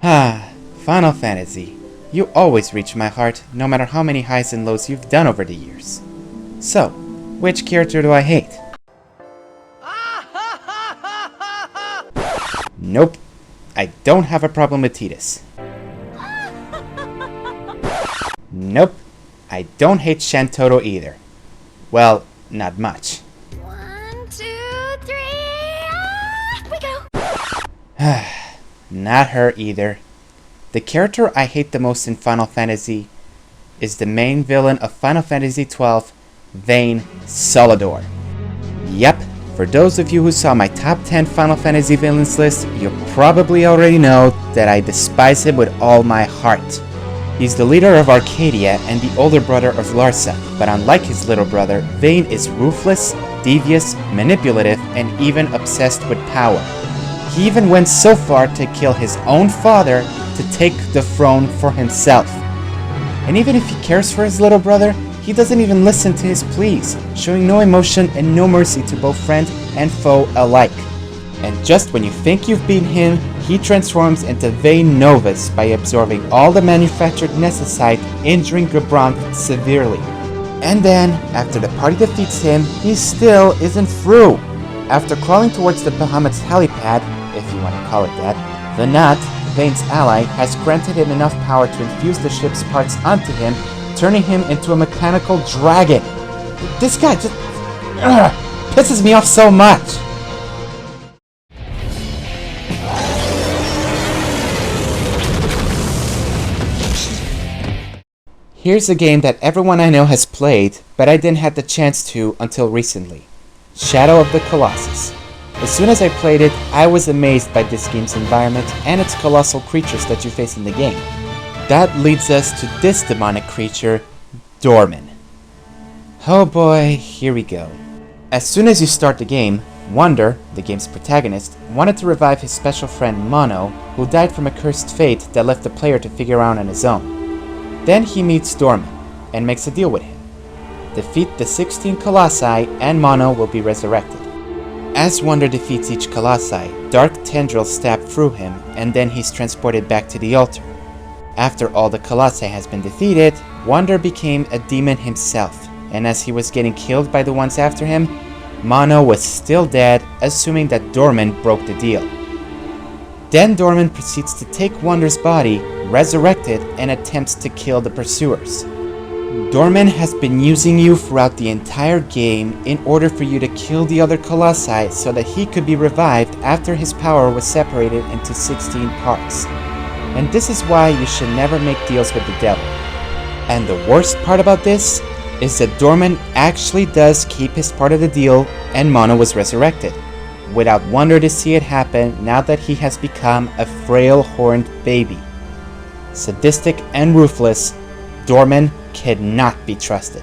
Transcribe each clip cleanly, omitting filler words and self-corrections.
Ah, Final Fantasy. You always reach my heart, no matter how many highs and lows you've done over the years. So, which character do I hate? Nope, I don't have a problem with Tidus. Nope, I don't hate Shantotto either. Well, not much. 1, 2, 3, we go! Not her either. The character I hate the most in Final Fantasy is the main villain of Final Fantasy XII, Vayne, Solidor. Yep, for those of you who saw my top 10 Final Fantasy villains list, you probably already know that I despise him with all my heart. He's the leader of Arcadia and the older brother of Larsa, but unlike his little brother, Vayne is ruthless, devious, manipulative, and even obsessed with power. He even went so far to kill his own father to take the throne for himself. And even if he cares for his little brother, he doesn't even listen to his pleas, showing no emotion and no mercy to both friend and foe alike. And just when you think you've beaten him, he transforms into Vayne Novus by absorbing all the manufactured Necessite, injuring Gabranth severely. And then, after the party defeats him, he still isn't through. After crawling towards the Bahamut's helipad, if you want to call it that, the Knot, Vayne's ally, has granted him enough power to infuse the ship's parts onto him, turning him into a mechanical dragon. This guy just pisses me off so much. Here's a game that everyone I know has played, but I didn't have the chance to until recently. Shadow of the Colossus. As soon as I played it, I was amazed by this game's environment and its colossal creatures that you face in the game. That leads us to this demonic creature, Dorman. Oh boy, here we go. As soon as you start the game, Wonder, the game's protagonist, wanted to revive his special friend Mono, who died from a cursed fate that left the player to figure out on his own. Then he meets Dorman, and makes a deal with him. Defeat the 16 Colossi, and Mono will be resurrected. As Wonder defeats each Colossi, dark tendrils stab through him, and then he's transported back to the altar. After all the Colossi has been defeated, Wonder became a demon himself, and as he was getting killed by the ones after him, Mono was still dead, assuming that Dorman broke the deal. Then Dorman proceeds to take Wonder's body, resurrect it, and attempts to kill the pursuers. Dorman has been using you throughout the entire game in order for you to kill the other Colossi so that he could be revived after his power was separated into 16 parts. And this is why you should never make deals with the devil. And the worst part about this is that Dorman actually does keep his part of the deal and Mono was resurrected, without Wonder to see it happen now that he has become a frail horned baby. Sadistic and ruthless, Dorman cannot be trusted.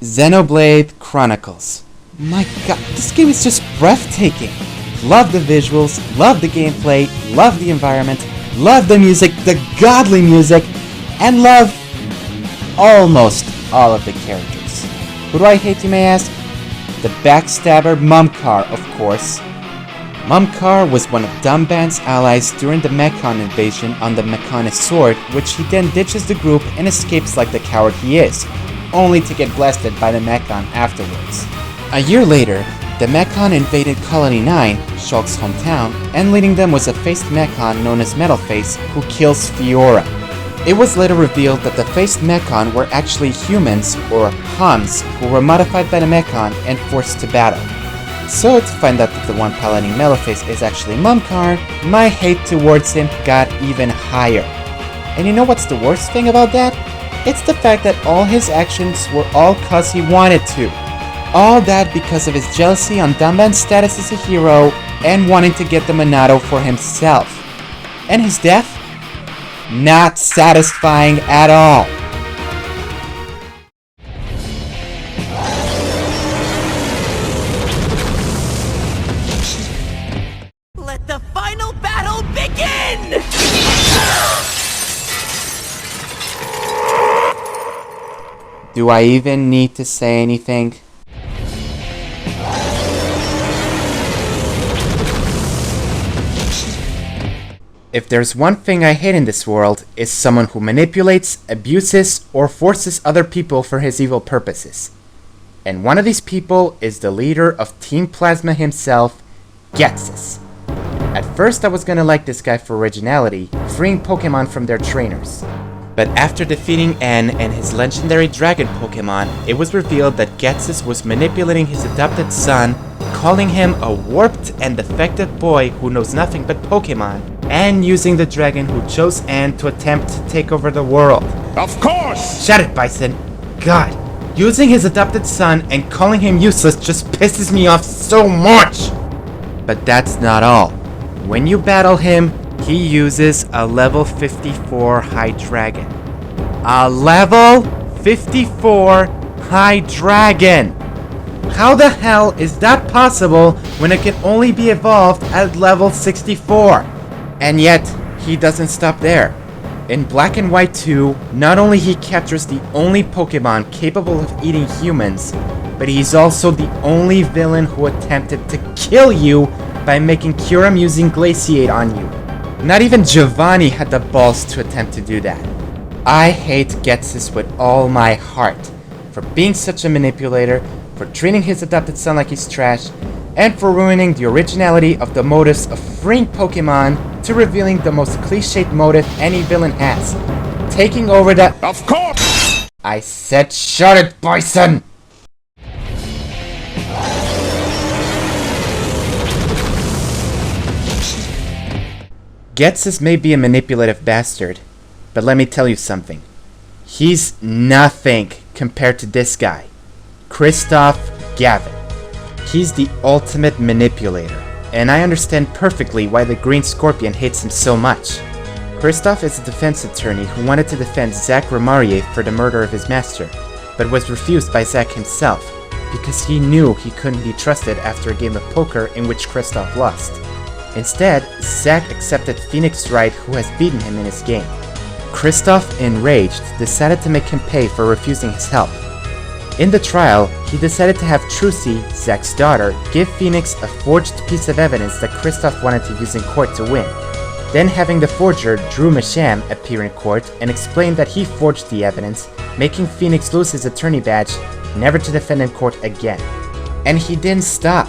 Xenoblade Chronicles. My god, this game is just breathtaking. Love the visuals, love the gameplay, love the environment, love the music, the godly music, and love almost all of the characters. Who do I hate, you may ask? The backstabber Mumkar, of course. Mumkar was one of Dumban's allies during the Mechon invasion on the Mechonis sword, which he then ditches the group and escapes like the coward he is, only to get blasted by the Mechon afterwards. A year later, the Mechon invaded Colony 9, Shulk's hometown, and leading them was a faced Mechon known as Metalface, who kills Fiora. It was later revealed that the faced Mechon were actually humans, or Hums, who were modified by the Mechon and forced to battle. So to find out that the one piloting Metalface is actually Mumkar, my hate towards him got even higher. And you know what's the worst thing about that? It's the fact that all his actions were all cause he wanted to. All that because of his jealousy on Dumban's status as a hero and wanting to get the Monado for himself. And his death? Not satisfying at all. Let the final battle begin! Do I even need to say anything? If there's one thing I hate in this world, it's someone who manipulates, abuses, or forces other people for his evil purposes. And one of these people is the leader of Team Plasma himself, Getsis. At first I was gonna like this guy for originality, freeing Pokemon from their trainers. But after defeating N and his legendary dragon Pokemon, it was revealed that Getsis was manipulating his adopted son, calling him a warped and defective boy who knows nothing but Pokemon, and using the dragon who chose N to attempt to take over the world. Of course! Shut it, Bison! God, using his adopted son and calling him useless just pisses me off so much! But that's not all. When you battle him, he uses a level 54 High Dragon. A level 54 High Dragon! How the hell is that possible when it can only be evolved at level 64? And yet, he doesn't stop there. In Black and White 2, not only he captures the only Pokemon capable of eating humans, but he's also the only villain who attempted to kill you by making Kyurem using Glaciate on you. Not even Giovanni had the balls to attempt to do that. I hate Getsis with all my heart, for being such a manipulator, for treating his adopted son like he's trash, and for ruining the originality of the motives of freeing Pokemon to revealing the most cliched motive any villain has. Taking over the— Of course! I said shut it, Bison! Getsis may be a manipulative bastard, but let me tell you something. He's nothing compared to this guy, Christoph Gavin. He's the ultimate manipulator, and I understand perfectly why the Green Scorpion hates him so much. Christoph is a defense attorney who wanted to defend Zach Romarie for the murder of his master, but was refused by Zach himself, because he knew he couldn't be trusted after a game of poker in which Christoph lost. Instead, Zach accepted Phoenix Wright, who has beaten him in his game. Christoph, enraged, decided to make him pay for refusing his help. In the trial, he decided to have Trucy, Zach's daughter, give Phoenix a forged piece of evidence that Christoph wanted to use in court to win. Then having the forger, Drew Masham, appear in court and explain that he forged the evidence, making Phoenix lose his attorney badge, never to defend in court again. And he didn't stop.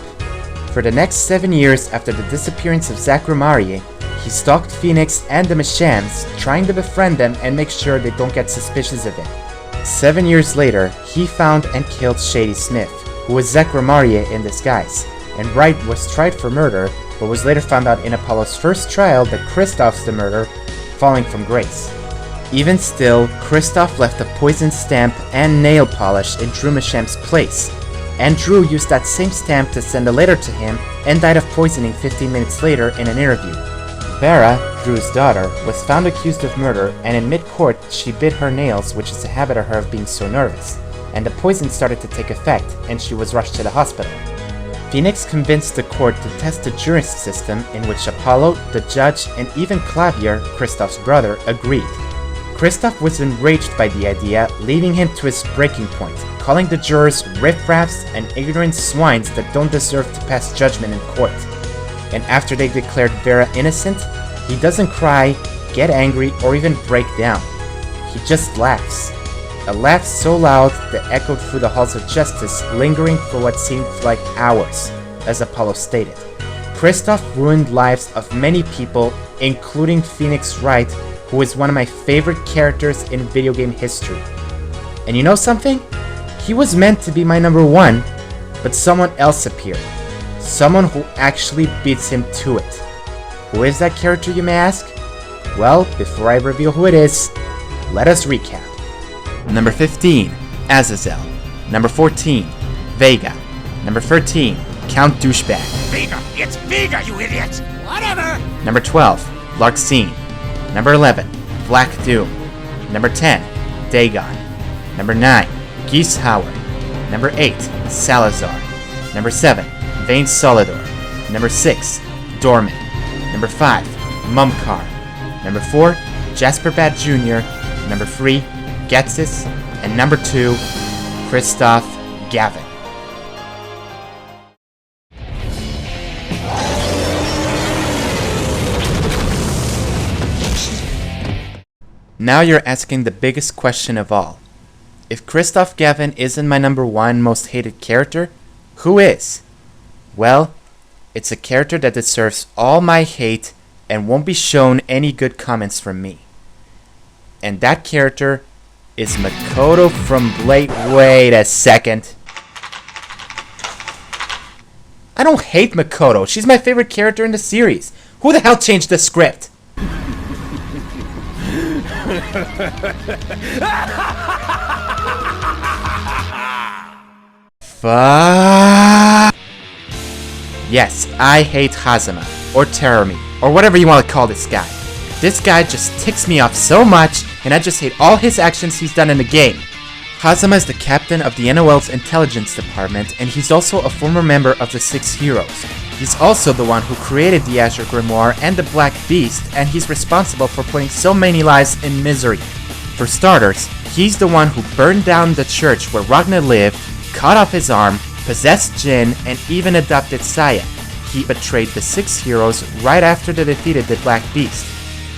For the next 7 years after the disappearance of Zach Romarie, he stalked Phoenix and the Mashams, trying to befriend them and make sure they don't get suspicious of him. 7 years later, he found and killed Shady Smith, who was Zach Romarie in disguise, and Wright was tried for murder, but was later found out in Apollo's first trial that Christoph's the murderer, falling from grace. Even still, Christoph left a poison stamp and nail polish in Drew Masham's place, and Drew used that same stamp to send a letter to him and died of poisoning 15 minutes later in an interview. Vera, Drew's daughter, was found accused of murder, and in mid-court she bit her nails, which is a habit of her of being so nervous, and the poison started to take effect, and she was rushed to the hospital. Phoenix convinced the court to test the jury system, in which Apollo, the judge, and even Clavier, Christoph's brother, agreed. Christoph was enraged by the idea, leading him to his breaking point, calling the jurors riffraffs and ignorant swines that don't deserve to pass judgment in court. And after they declared Vera innocent, he doesn't cry, get angry, or even break down. He just laughs. A laugh so loud that echoed through the halls of justice, lingering for what seemed like hours, as Apollo stated. Christoph ruined lives of many people, including Phoenix Wright, who is one of my favorite characters in video game history. And you know something? He was meant to be my number one, but someone else appeared. Someone who actually beats him to it. Who is that character, you may ask? Well, before I reveal who it is, let us recap. Number 15, Azazel. Number 14, Vega. Number 13, Count Douchebag. Vega! It's Vega, you idiot! Whatever! Number 12, Larxene. Number 11, Black Doom. Number 10, Dagon. Number 9, Geese Howard. Number 8, Salazar. Number 7, Vayne Solidor. Number 6, Dorman. Number 5, Mumkar. Number 4, Jasper Batt Jr. Number 3, Getsis. And number 2, Christoph Gavin. Now you're asking the biggest question of all. If Christoph Gavin isn't my number 1 most hated character, who is? Well, it's a character that deserves all my hate and won't be shown any good comments from me. And that character is Makoto from Blade. Wait a second. I don't hate Makoto. She's my favorite character in the series. Who the hell changed the script? Fuck. Yes, I hate Hazama, or Terumi, or whatever you want to call this guy. This guy just ticks me off so much, and I just hate all his actions he's done in the game. Hazama is the captain of the NOL's intelligence department, and he's also a former member of the Six Heroes. He's also the one who created the Azure Grimoire and the Black Beast, and he's responsible for putting so many lives in misery. For starters, he's the one who burned down the church where Ragnar lived, cut off his arm, possessed Jin, and even adopted Saya. He betrayed the Six Heroes right after they defeated the Black Beast.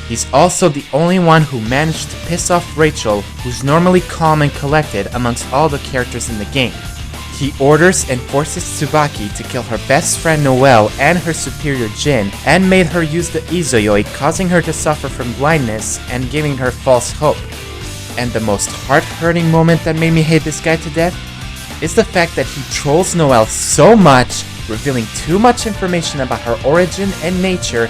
He's also the only one who managed to piss off Rachel, who's normally calm and collected amongst all the characters in the game. He orders and forces Tsubaki to kill her best friend Noelle and her superior Jin, and made her use the Izuyoi, causing her to suffer from blindness and giving her false hope. And the most heart-hurting moment that made me hate this guy to death is the fact that he trolls Noelle so much, revealing too much information about her origin and nature,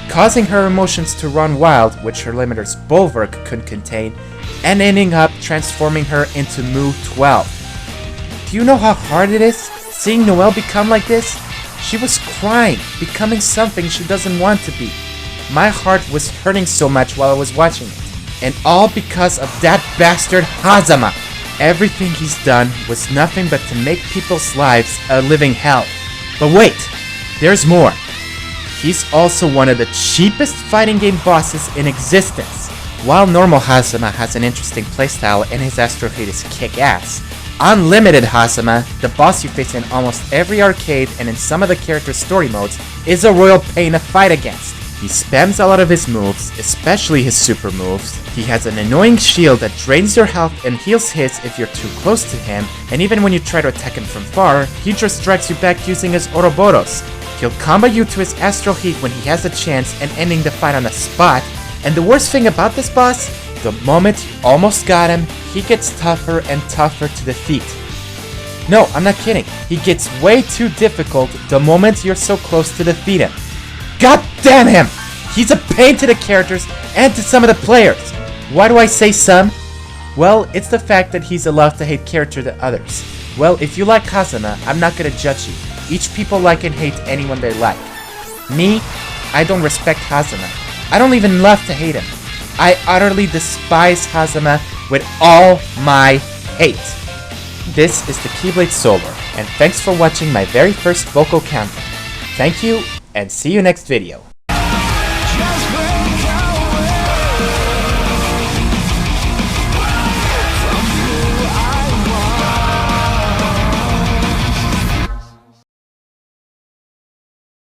causing her emotions to run wild, which her limiter's Bulwark couldn't contain, and ending up transforming her into Mu 12. Do you know how hard it is seeing Noelle become like this? She was crying, becoming something she doesn't want to be. My heart was hurting so much while I was watching it. And all because of that bastard Hazama. Everything he's done was nothing but to make people's lives a living hell. But wait, there's more. He's also one of the cheapest fighting game bosses in existence. While normal Hazama has an interesting playstyle and his Astro Hate is kick-ass, Unlimited Hazama, the boss you face in almost every arcade and in some of the character's story modes, is a royal pain to fight against. He spams a lot of his moves, especially his super moves. He has an annoying shield that drains your health and heals his if you're too close to him, and even when you try to attack him from far, he just drags you back using his Ouroboros. He'll combo you to his Astral Heat when he has a chance and ending the fight on the spot, and the worst thing about this boss, the moment you almost got him, he gets tougher and tougher to defeat. No, I'm not kidding. He gets way too difficult the moment you're so close to defeat him. God damn him! He's a pain to the characters and to some of the players. Why do I say some? Well, it's the fact that he's a love-to-hate character to others. Well, if you like Hazama, I'm not gonna judge you. Each people like and hate anyone they like. Me, I don't respect Hazama. I don't even love to hate him. I utterly despise Hazama with all my hate. This is the Keyblade Solidor, and thanks for watching my very first vocal camera. Thank you, and see you next video.